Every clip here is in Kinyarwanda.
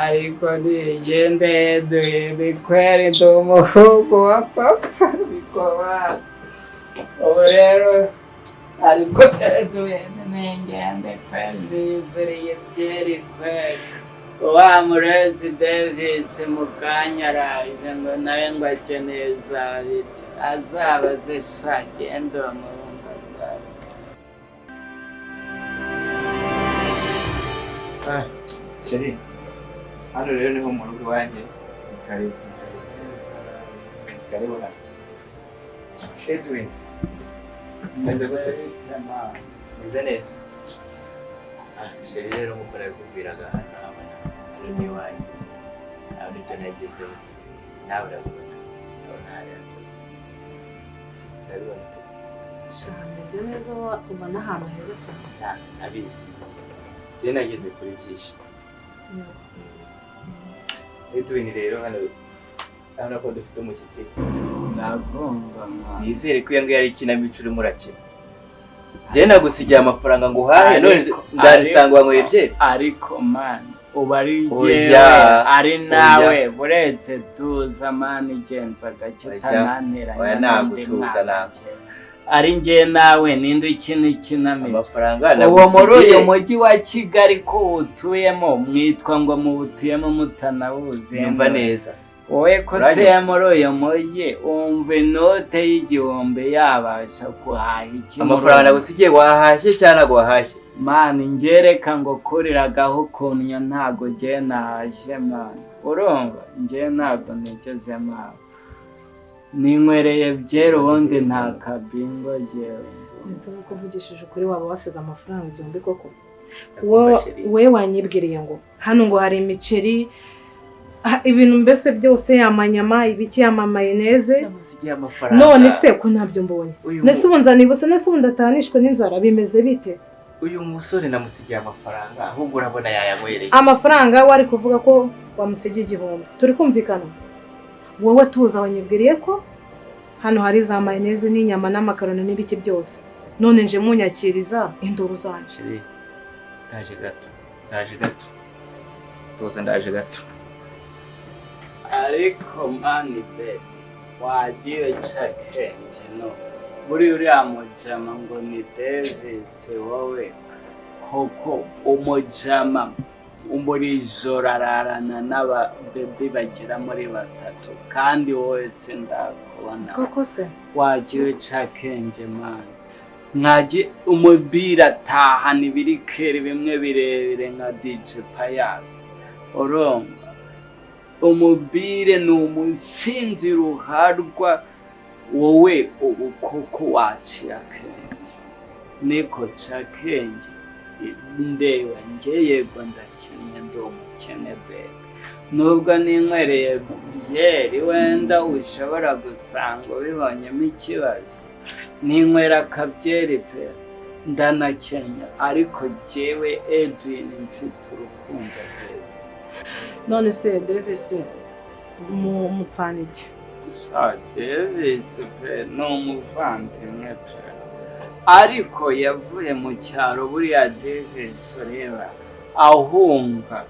ariko nigende bikwere ndi umuhungu wa papa bikoba ubu rero ariko ningende kweri ndiyuzuriye byeri kweri wa murezi Davis mu kanya araje ngo nawe ngo akeneye za biryo azaba zisha agenda umuhungu azaza. Sheri, hano rero niho mu rugo iwanjye. Karibu. Karibu hano. Edwin. Meze gute? Meze neza. Sheri rero nk'uko nabikubwiraga hano ari iwanjye. Nawe nicyo nagezeho. Nawe urabibona. Urabona hariya rwose. Ndabibona ute? Meze neza ubona ahantu heza cyane. Abizi. Njye nageze kuri byinshi. Edwin rero hano ko dufite umushyitsi. Nagomba mwana. Nizere ko iyo ngiyo ari ikinamico urimo urakina. Njye nagusigiye amafaranga ngo uhahe none ndarisanga wanyweye byeri. Ariko man uba ari jyewe ari nawe buretse tuza man igenza gake utananteranya. Oya nagutuza nawe. Ari njye nawe ninde ikinamico amafaranga nagusigiye. Uwo muri uyu mujyi wa Kigali ko utuyemo mwitwa ngo mubutuyemo mutanawuzi. Numva neza. Wowe ko tuye muri uyu mujyi umva inote y'igihumbi yabasha guhaha iki? Amafaranga nagusigiye wahashye cyangwa ntabwo wahashye? Mani ngereka ngo kuriragaho kunnya ntago ngiye nahashye mani. Urumva ngiye ntago nigeze mpaha. Ninywereye byeri ubundi nta kabingo ngewe. Ese kuvugishije ukuri waba wasize amafaranga igihumbi koko? Wowe wanyibwiriye ngo hano ngo hari imiceri ibintu mbese byose amanyama ibiki mayoneze namusigiye amafaranga. None se ko ntabyo mbonye. Nese ubunzanibuse nese ubundatanishwe n'inzara bimeze bite? Uyu musore namusigiye amafaranga ahubwo urabona yayanywereye. Amafaranga wari kuvuga ko wamusigiye igihumbi. Turi kumvikana. Wowe tuza wanyibwiriye ko hano hari za mayoneze n'inyama n'amakaroni n'ibiki byose. None nje munyakiriza induru zanje. Ndaje gato. Tuza ndaje gato. Ariko mani be wagiye cakenge no muri uriya mujama ngo ni Davis wowe koko umujama muri ijoro ararana n'ababebi bagera muri batatu kandi wowe sindakubona. Koko se wagiye cakenge mani mwaje umubira tahana ibirikeri bimwe birebire nka DJ Pius. Urumva umubire ni umusinzi ruharwa wowe ubu koko waciye akenge niko cakenge ndeba nge yego ndakennye ndi umukene be nubwo ninywereye byeri wenda ushobora gusanga ubibonyemo ikibazo ninywera akabyeri pe ndanakenya ariko jyewe Edwin mfite urukundo pe. None se Davis mupfaniki? Davis pe ni umuvandimwe pe ariko yavuye mu cyaro buriya Davis ureba ahunga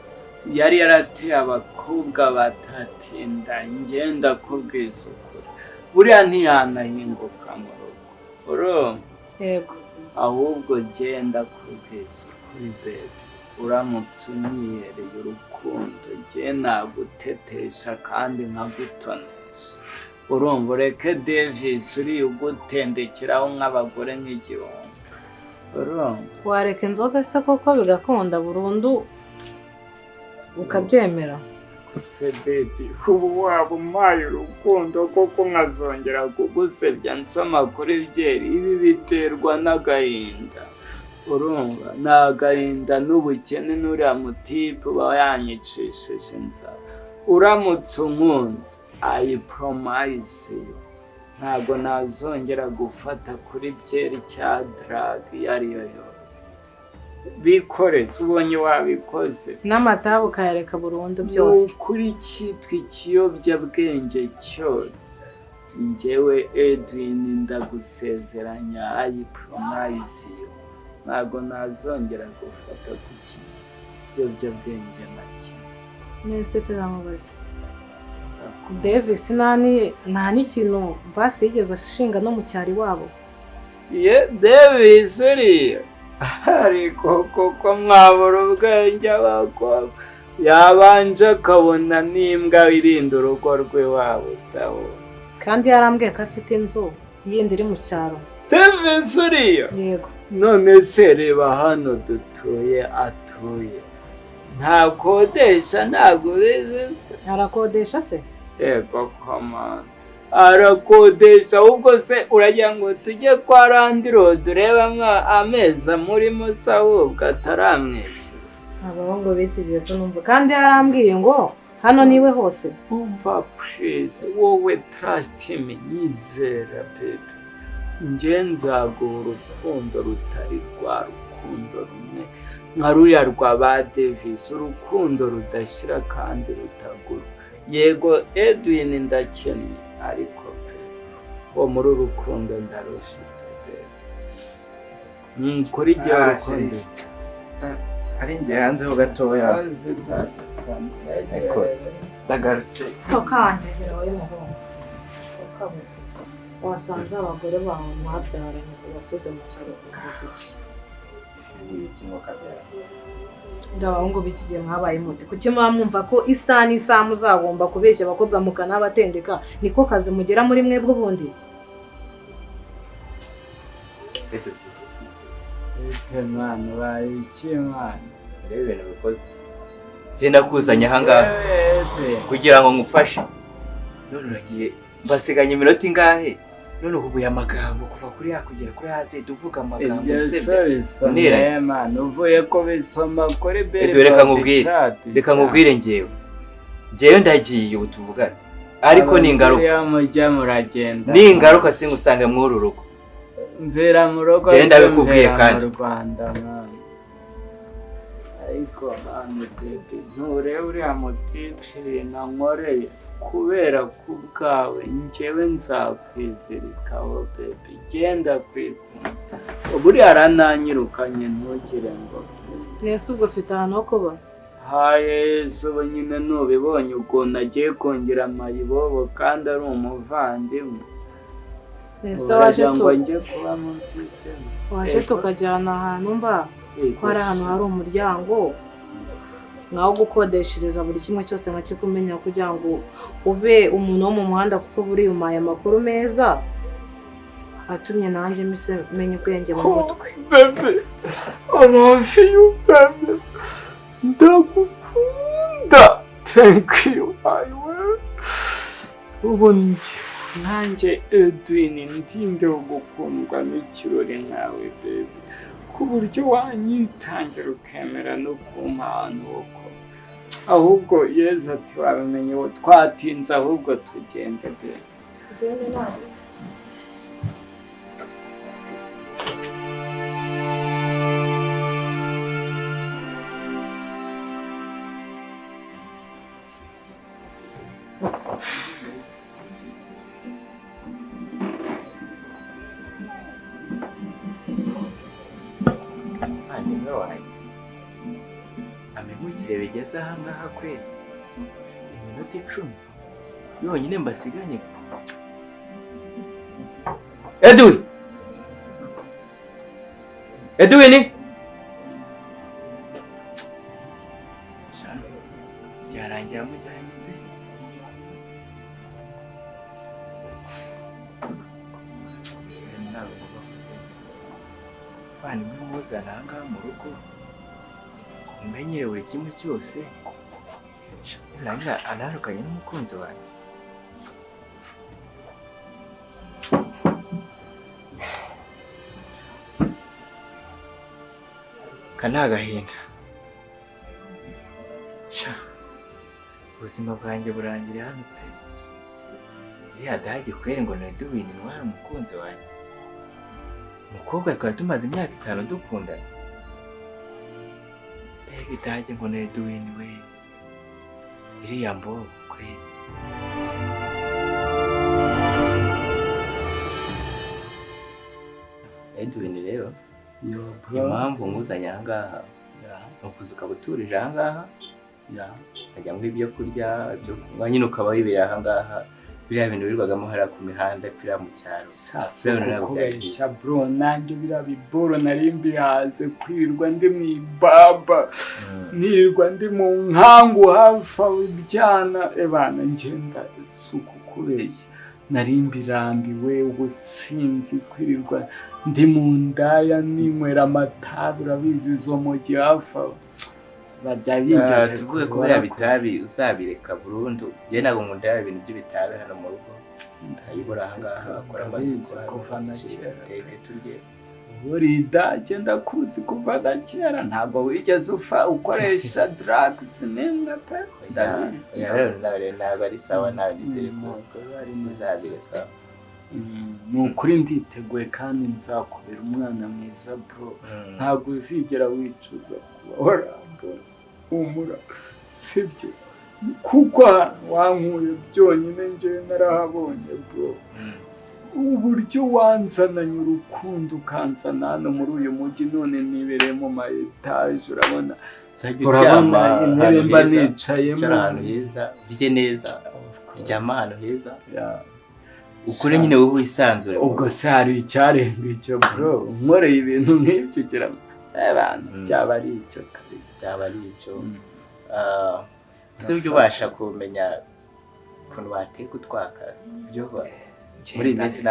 yari yarateye abakobwa batatinda ngenda kubwiza ukuri buriya ntiyanahinguka mu rugo. Urumva? Yego. Ahubwo genda kubwiza ukuri bebe uramutse unyihereye urukundo nge nagutetesha kandi nkagutonesha. Urumva ureke Davis uri ugutendekeraho nk'abagore nk'igihumbi. Urumva? Wareka inzoga se koko bigakunda burundu ukabyemera? Se baby ubu waba umpaye urukundo koko nkazongera kugusebya nsoma kuri byeri ibi biterwa n'agahinda. Urumva n'agahinda n'ubukene n'uriya mutipe uba yanyicishije inzara. Uramutse unkunze I promise you ntabwo nazongera gufata kuri byeri cya drug iyo ariyo yose. Bikoreze ubonye wabikoze n'amatabu ukayareka burundu byose. Kuri cyitwa ikiyobyabwenge cyose njyewe Edwin ndagusezeranya I promise you ntabwo nazongera gufata ku kiyobyabwenge na kimwe. mwese turamubaza Davis nta n'ikintu basi yigeze ashinga no mu cyari wabo. ye Davis uriya ariko koko mwabura ubwenge abakobwa yabanje akabona n'imbwa irinda urugo rw'iwabo sawa Kandi yarambwiye ko afite inzu yindi iri mu cyaro. Davis uriya Yego. none se reba hano dutuye atuye ntakodesha ntabwo bizi Arakodesha se? yego komana arakodesha ahubwo se uragira ngo tujye kwa Landirodi urebe amezi amurimo se ahubwo ataramwishyura Abahungu bikigiye ko numva kandi yarambwiye ngo hano niwe hose. umva please wowe trust me nyizera baby njye nzaguha urukundo rutari rwa rukundo rumwe nka ruriya rwa ba Davis urukundo rudashira kandi rutagura yego Edwin ndakennye ariko wo muri urukundo ndarufite kuri igihe urukundo ari njye hanze ho gatoya ariko ndagarutse Tokandagira wowe muhungu. Wasanze abagore bawe mwabyaranye basize mu cyaro kuziki. Ndabahungu bikigiye mwabaye muti kuki mwamwumva ko isaha n'isaha muzagomba kubeshya abakobwa mukanabatendeka niko kazi mugera muri mwebwe ubundi. mwana bari iki mwana reba ibintu bikoze genda kuzanya ahangaha kugira ngo ngufashe none uragiye basiganye iminota ingahe none uhubuye amagambo kuva kuri ya kugera kuri haze tuvuga amagambo bisomye mwana uvuye ko bisoma kuri beri reka nkubwire njyewe ndagiye ubu tuvugana ariko ni ingaruka mujya muragenda ni ingaruka singusanga mw'uru rugo mvira mu rugo genda bikubwiye kandi mu Rwanda mwana ariko mwana baby nturebe uriya mutipe nankoreye kubera ku bwawe njyewe nzakwizirikaho baby genda kwikunda buriya arananyirukanye ntugire ngo Yesu ubwo ufite ahantu ho kuba. Yesu ubu nyine nubibonye ukuntu agiye kongera amayibobo kandi ari umuvandimwe Yesu waje ngo njye kuba munsi y'iteme waje tukajyana ahantu mba ko hari ahantu hari umuryango nawo gukodeshereza buri kimwe cyose nkakikumenya kugira ngo ube umuntu wo mu muhanda kuko buri umaye amakuru meza atumye nanjye menye ubwenge mu mutwe. Bebe I love you bebe ndagukunda thank you I will ubu nanjye Edwin ndinde gukundwa n'ikirori nkawe bebe ku buryo wanyitangira ukemera no kumpa ahantu ho kuba ahubwo Yezu ati wabimenye uwo twatinze ahubwo tugende bebe amemukire bigeze ahangaha kweli iminota 10 yonyine mbasiganye Edwin byarangira mujyanye bani muzana ahangaha mu rugo umenyere buri kimwe cyose rangira anarukanye n'umukunzi wanjye kana agahinda ubuzima bwanjye burangire hano pe adahagi kweri ngo Edwin wari umukunzi wanjye umukobwa twari tumaze imyaka 5 dukundana mbega idahagi ngo Edwin we iriya mbogo kweri Edwin rero impamvu nguzanye ahangaha ni ukuza ukaba uturije ahangaha ukajya ngo ibyo kurya byo kunywa nyine ukaba wibereye aha ngaha biriya bintu birirwagamo hariya ku mihanda biriya mu cyaro kubeshya bro nanjye biriya biboro nari mbihaze kwirirwa ndi mu ibaba nirirwa ndi mu nkangu hafi aho ibyana ebana ngenda suku kubeshya nari mbirambiwe ubusinzi kwirirwa ndi mu ndaya ninywera amatabi urabizi izo mogi hafi aho bajya bigeze tuvuge ko biriya bitabi uzabireka burundu njye ntabwo nkunda ibintu by'ibitabi hano mu rugo ndayibura aha ngaha akora amasuku kuva na kera teke turye burida genda kuzi kuva na kera ntabwo wigeze ukoresha drugs n'imwe pe ntabwo ari sawa ntabwo nizere ko uzabireka ni ukuri nditeguye kandi nzakubera umwana mwiza bro ntabwo uzigera wicuza kuba warambura humura sibyo kuko wankuye byonyine njyewe narahabonye bro uburyo wanzananye urukundo ukanzana hano muri uyu mujyi none nibereye mu ma etaje urabona intebe mba nicayemo ahantu heza urye neza uryama ahantu heza ukore nyine wowe wisanzure ubwo se hari icyarenga icyo bro nkoreye ibintu nk'ibyo ugira abantu byaba ari icyo kabisa byaba ari icyo ese ujya ubasha kumenya ukuntu wateka utwaka ibyo muri iyi minsi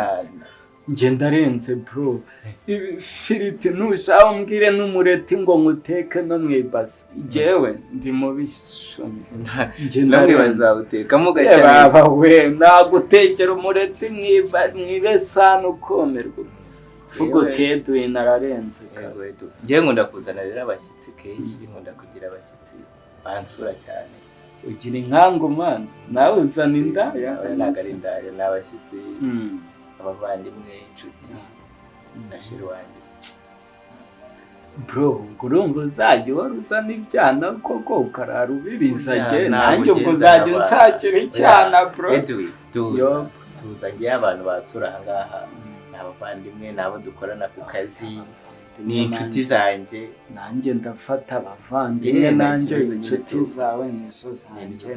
njye ndarenze bro ifiriti nushaka umbwire n'umureti ngo nguteke no mu ibasi njyewe ndi mu bishoni namwe bazawutekamo gashya baba we nagutekera umureti mu ibesani ukomerwa fugo keduye nararenze njyewe nkunda kuzana rero abashyitsi kenshi nkunda kugira abashyitsi bansura cyane ugira inkangu man nawe uzana indaya ntabwo ari indaya ni abashyitsi abavandimwe inshuti na sheri wanjye bro urumva uzajya uhora uzana ibyana koko ukarara ubiriza njye nanjye ubwo uzajya unshakira icyana bro tuza ngewe abantu bansura aha ngaha ni abavandimwe ni abo dukorana ku kazi ni inshuti zanjye nanjye ndafata abavandimwe nanjye inshuti zawe nizo zanjye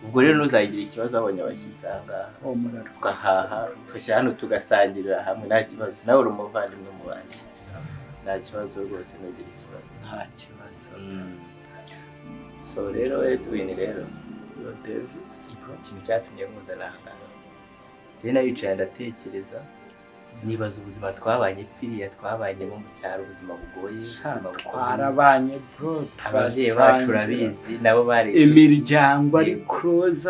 ubwo rero ntuzagira ikibazo wabonye abashyitsi aha ngaha tugahaha tugashyira hano tugasangirira hamwe nta kibazo nawe uri umuvandimwe mu bandi nta kibazo rwose ntugire ikibazo nta kibazo so rero Edwin rero ikintu cyatumye nkuzana aha ngaha njye naricaye ndatekereza nibaza ubuzima twabanye piriya twabanyemo mu cyaro ubuzima bugoye ubuzima twarabanye bro ababyeyi bacu urabizi nabo bari imiryango ari close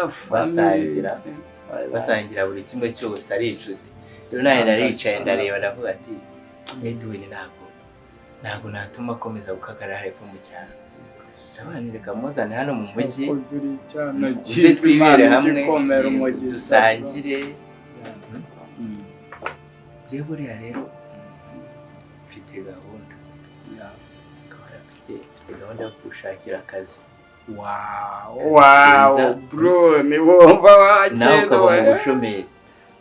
basangira buri kimwe cyose ari inshuti rero nawe naricaye ndareba ndavuga ati Edwin ntabwo natuma akomeza gukagarara hepfo mu cyaro abana reka muzane hano mu mujyi uze twibere hamwe dusangire njye buriya rero mfite gahunda yo gushakira akazi wow bro ni wumva wakera nawe ukaba mu bushomeri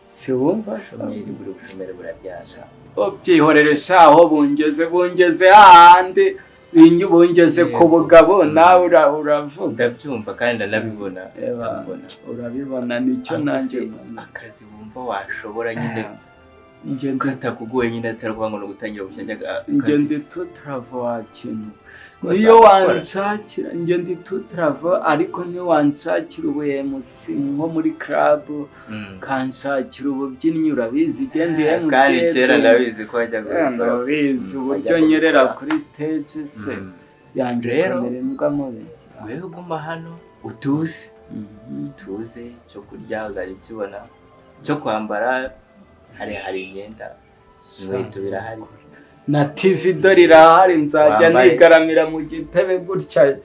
si wumva ubushomeri buraryana ubyihorere shaho bungeze hahandi bungeze ku bugabo nawe uravuga ndabyumva kandi ndanabibona urabibona nicyo nanjye akazi wumva washobora nyine katakugoye nyine atari kuvuga ngo no gutangira bushyashya njye ndi tutravo wakintu niyo wanshakira njye ndi tutravo ariko niyo wanshakira ubuyemusi nko muri club kanshakira ububyinnyi urabizi igendeye mu kandi kera ndabizi ko wajya gukora urabizi uburyo nyerera kuri stage se yanjye rero imbwa mubi wewe guma hano utuze cyo kurya uzajya ukibona cyo kwambara hari imyenda inkweto birahari na TV dore irahari nzajya nigaramira mu gitebe gutya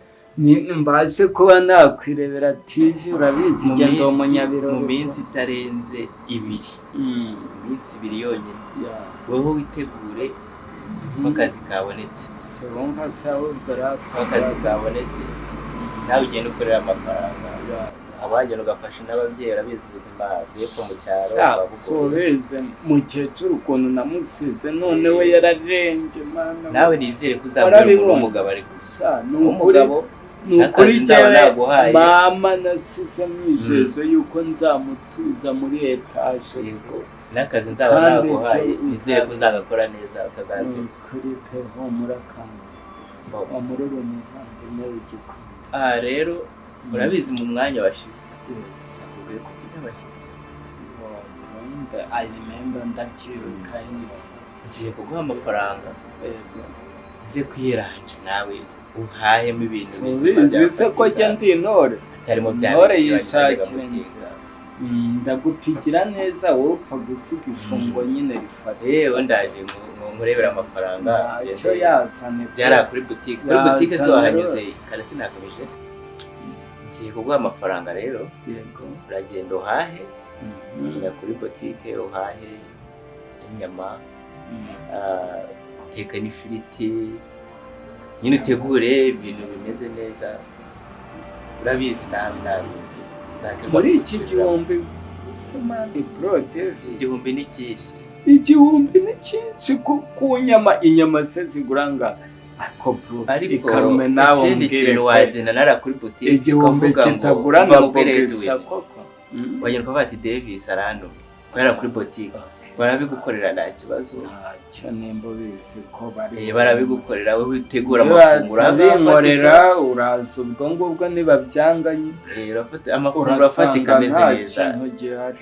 mbashe kuba nakwirebera TV urabizi igenda umunyabiro mu minsi itarenze 2 iminsi 2 yonyine wowe witegure akazi kabonetse se wumva sawa akazi kabonetse nawe ugenda ukorera amafaranga abajyana ugafasha n'ababyeyi urabizi ubuzima bw'epfo mu cyaro sobeze mukecuru ukuntu namusize none we yararenge mana nawe nizere ko uzabwira umuntu w'umugabo ari gusa nukuri jyewe mama nasize mwijeje yuko nzamutuza muri etaje n'akazi nzaba naguhaye nizere ko uzagakora neza utazatsinda kuri pe humura kandi amurebe umuvandimwe w'igikoni rero urabizi mu mwanya washize ugiye kubita abashyitsi I remember ndabyiruka ngiye kuguha amafaranga uze kwiranja nawe uhahemo ibintu bizima se ko jya ndi intore atarimo bya intore yishakira inzira ndagupigira neza wowe upfa gusiga ifungo nyine rifata yewe ndaje nkurebera amafaranga icyo yazane byari kuri butike zo wahanyuze kare sinagamije ngiye kuguha amafaranga rero yego uragenda uhahe ujya kuri butike uhahe inyama uteka n'ifiriti nyine utegure ibintu bimeze neza urabizi nabi muri iki gihumbi semani bro Davis igihumbi ni cyinshi ku nyama inyama se ziguranga ako bro ariko karume nawe ikindi kintu wagenda nara kuri butike igihumbi kitagura n'ubwesa koko wagenda ukavuga ati Davis arando kubera kuri butike barabigukorera nta kibazo ntacyo nimba ubizi ko barabigukorera wowe utegura amafunguro abinkorera uraza ubwo ngubwo niba byanganye amafunguro afatika ameze neza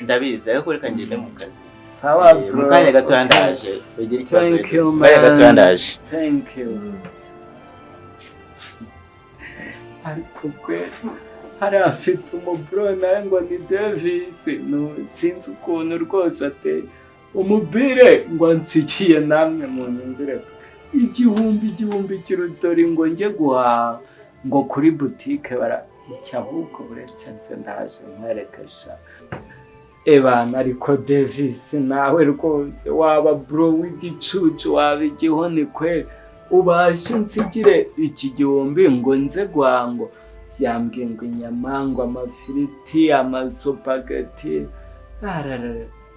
ndabizi ariko reka ngende mu kazi sawa bro mu kanya gato ndaje ugira ikibazo mu kanya gato ndaje thank you ariko kwe hari afite umubro nawe ngo ni Davis sinzi ukuntu rwose ateye umubire ngo nsikiye namwe mu nyumvire igihumbi kirutori ngo njye guhaha ngo kuri butike baracyabuko uretse nse ndaje nkwerekesha ebana ariko Davis nawe rwose waba bro w'igicucu waba igihoni kwe ubashe nsigire iki gihumbi ngo nze guhaha ngo yambwiye ngo inyama ngo amafiriti amasupageti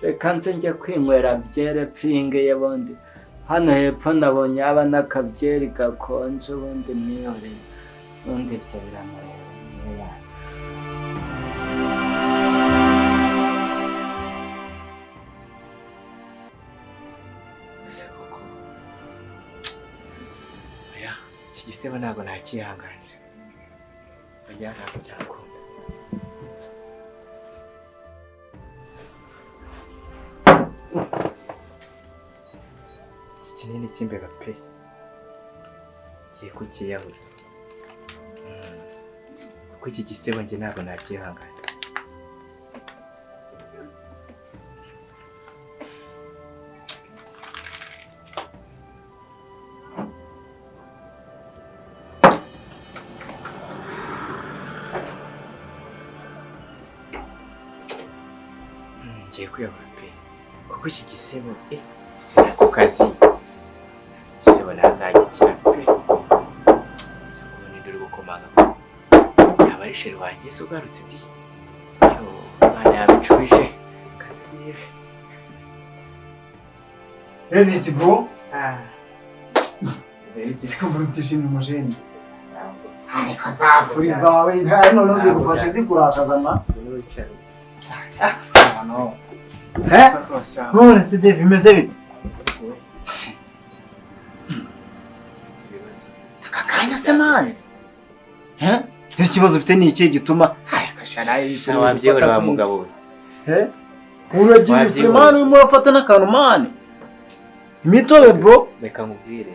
reka nze njya kwinywera byere pfinge y'abundi hano hepfo nabonye aba n'akabyeri gakonje ubundi mwihoreye ubundi ibyo biramureba gusa koko oya iki gisebo ntabwo nakihanganira oya ntabwo byakunda kinini cy'imbeba pe kiye kukiyahuza kuko iki gisebo njye ntabwo nakihangana ngiye kwiyahura pe kuko iki gisebo sinako kazi ntazagikira pe ubundi dore gukomanga yaba ari sheri wanjye se ugarutse ndi mwana yabicuje kazi niwe Davis bro zikubura utishimye umujeni ariko zafuri zawe none zigufashe zikurakazana none se Davis bimeze bite kakanya se mani ikibazo ufite ni iki gituma wabyihora wa mugabo we uragira ifrimani urimo urafata n'akantu mani imitobe bro reka nkubwire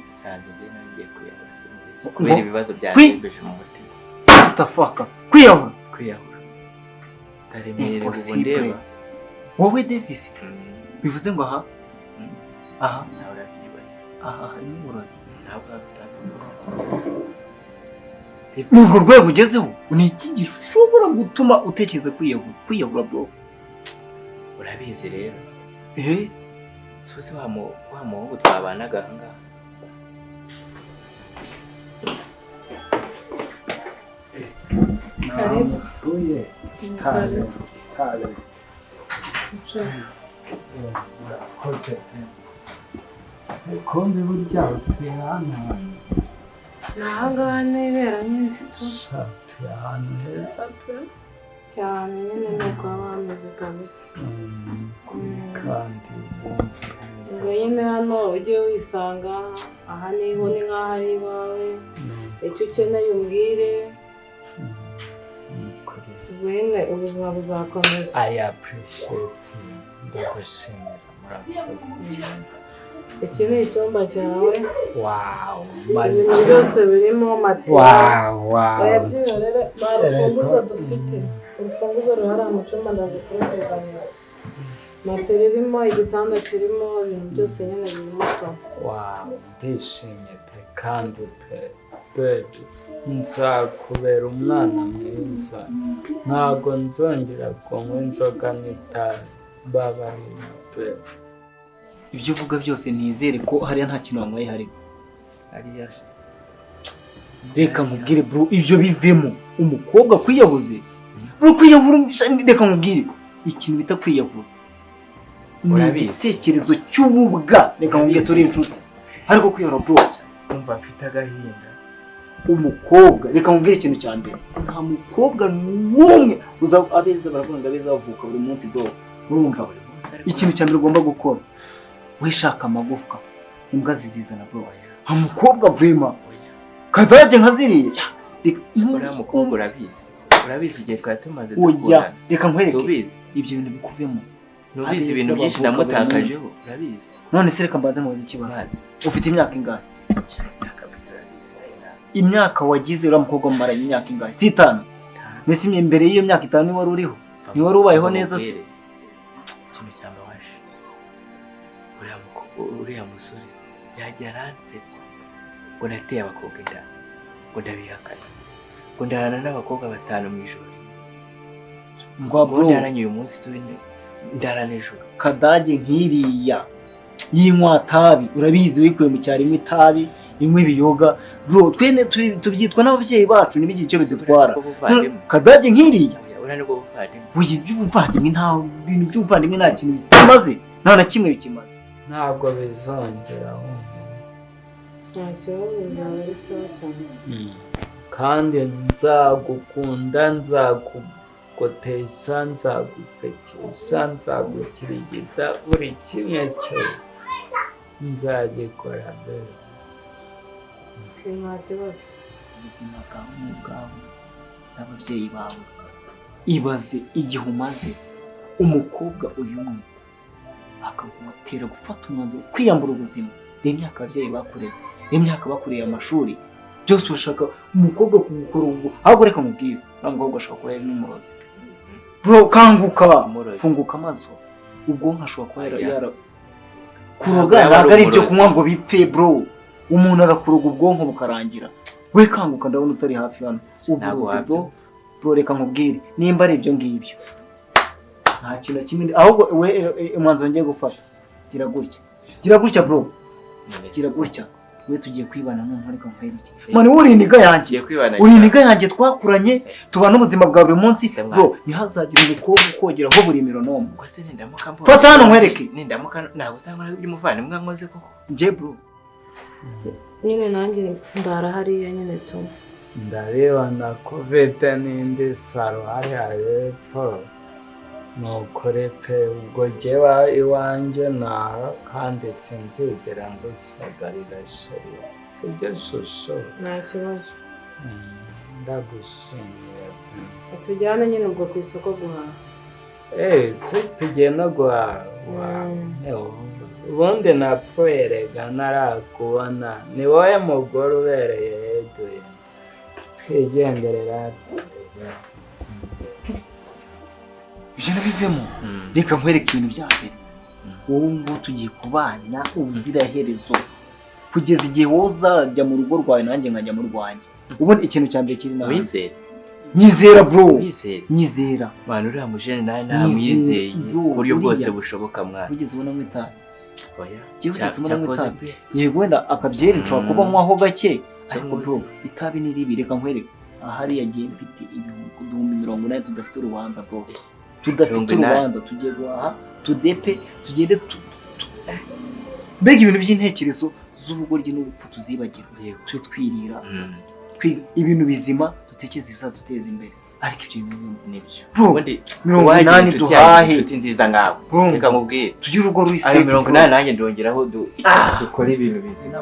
sanze njye ngiye kwiyahura se kubera ibibazo byandembeje mu mutima atafaka kwiyahura taremerere ubu ndeba wowe Davis bivuze ngo aha nawe urabyibona aha harimo uburozi ntabwo utazi ni urwo rwego ugezeho ni iki gishobora gutuma utekereza kwiyahura bro urabizi rero suzi wa muhungu twabanaga ahangaha karibu tuye stare urakoze sekonde burya utuye hano nahangaha nibera nyine shati ahantu heza pe cyane nyine nuko haba hameze kabisa kandi wumva neza ubwo nyine hano ujye wisanga aha niho ni nk'aho ari iwawe icyo ukeneye umbwire ubwo nyine ubuzima buzakomeza. I appreciate ndagushimira murakoze iki ni icyumba cyawe wow ibintu byose birimo matera wayabyihorere nta rufunguzo dufite urufunguzo ruhari mu cyumba ndazikuruteganya matera irimo igitanda kirimo ibintu byose nyine birimo to wow ndishimye pe kandi pe baby nzakubera umwana mwiza ntabwo nzongera kunywa inzoga n'itabi babarira pe ibyo uvuga byose nizere ko hariya nta kintu wanyweye hari hariya reka nkubwire bro ibyo bivemo umukobwa kwiyahuze kwiyahura reka nkubwire ikintu bita kwiyahura ni igitekerezo cy'ububwa reka nkubwire turi inshuti ariko kwiyahura bro umva mfite agahinda umukobwa reka nkubwire ikintu cya mbere nta mukobwa n'umwe abeza baravuga ngo abeza bavuka buri munsi bro urumva ikintu cya mbere ugomba gukora wishaka amagufwa imbwa zizizana bro nta mukobwa vema kadage nka ziriya uriya mukobwa urabizi igihe twari tumaze dukundana reka nkwereke ubizi ibyo bintu bikuvemo nubizi ibintu byinshi namutakajeho urabizi none se reka mbaze mubaze ikibazo ufite imyaka ingahe imyaka wagize uriya mukobwa mumaranye imyaka ingahe si 5 mbese imbere y'iyo myaka 5 niwe wari uriho niwe wari ubayeho neza se ikintu cyambabaje uriya musore yagiye aransebya ngo nateye abakobwa inda ngo ndabihakana ngo ndarana n'abakobwa 5 mu ijoro ngo ndaranye uyu munsi so ndarana ejo kadage nkiriya yinywa tabi urabizi wikuye mu cyari imwe tabi imwe biyoga bro twene tubyitwa n'ababyeyi bacu nibigi cyo bizitwara kadage nkiriya urane bwo buvandimwe uyi by'ubuvandimwe nta bintu by'ubuvandimwe nta kintu bimaze nta na kimwe bikimaze ntabwo bizongera nta kibazo bizaba ari sawa cyane kandi nzagukunda nzagukotesha nzagusekesha nzagukirigita buri kimwe cyose nzagikora mbere nta kibazo ubuzima bwawe n'ubwawe n'ababyeyi bawe ibaze igihe umaze umukobwa uyu umwe akagutera gufata umwanzuro kwiyambura ubuzima n'imyaka ababyeyi bakureze n'imyaka bakureye amashuri byose urashaka umukobwa kugukora ubwo ahubwo reka mubwire nta mukobwa ashobora kuba yari n'umurozi bro kanguka funguka amaso ubwonko ashobora kuba yara kuroga ntabwo ari ibyo kunywa ngo bipfe bro umuntu arakuroga ubwonko bukarangira we kanguka ndabona utari hafi hano uburozi bro reka nkubwire nimba ari ibyo ngibyo nta kintu kimwe ahubwo we umwanzuro ngiye gufata gira gutya bro gira gutya we tugiye kwibana none reka nkubwire iki mani uri niga yanjye twakuranye tubana ubuzima bwa buri munsi bro ntihazagira umukobwa ukogeraho buri mironome ngo se nindamuka mbona fata hano nkwereke nindamuka ntabwo usanga by'umuvandimwe nkoze koko nje bro nyine nanjye ndara hariya nyine tu ndabibona ko ufite n'indi saro hariya hepfo nukore pe ubwo jyewe iwanjye naha kandi sinzigera ngusagarira sheri sibyo shusho nta kibazo ndagushimiye tujyane nyine ubwo ku isoko guhaha si tugenda guhaha ubundi napfuye rega narakubona ni wowe mugore ubereye heduye twigenderera ibyo nabivemo reka nkwereke ibintu bya mbere wowe ngo tugiye kubana ubuziraherezo kugeza igihe wowe uzajya mu rugo rwawe nanjye nkajya mu rwanjye ubundi ikintu cya mbere kiri nawe nyizera bro nyizera mwana uriya mujene nawe namwizeye ku buryo bwose bushoboka mwana wigeze ubona mwitabi yego wenda akabyeri nshobora kuba nkwaho gake ariko bro itabi ni ribi reka nkwereke ahari yagiye mfite ibihumbi 80 tudafite urubanza bro tudafite urubanza tugiye guhaha tudepe tugende mbega ibintu by'intekerezo z'ubugoryi n'ubupfu tuzibagirwa Yego. tube twirira ibintu bizima dutekereza ibizaduteza imbere ariko ibyo bintu nibyo Bro, ubundi 80 duhahe inshuti nziza nkawe Bro, reka nkubwire tugire urugo ayo rw'isave 80 nanjye ndongeraho dukora ibintu bizima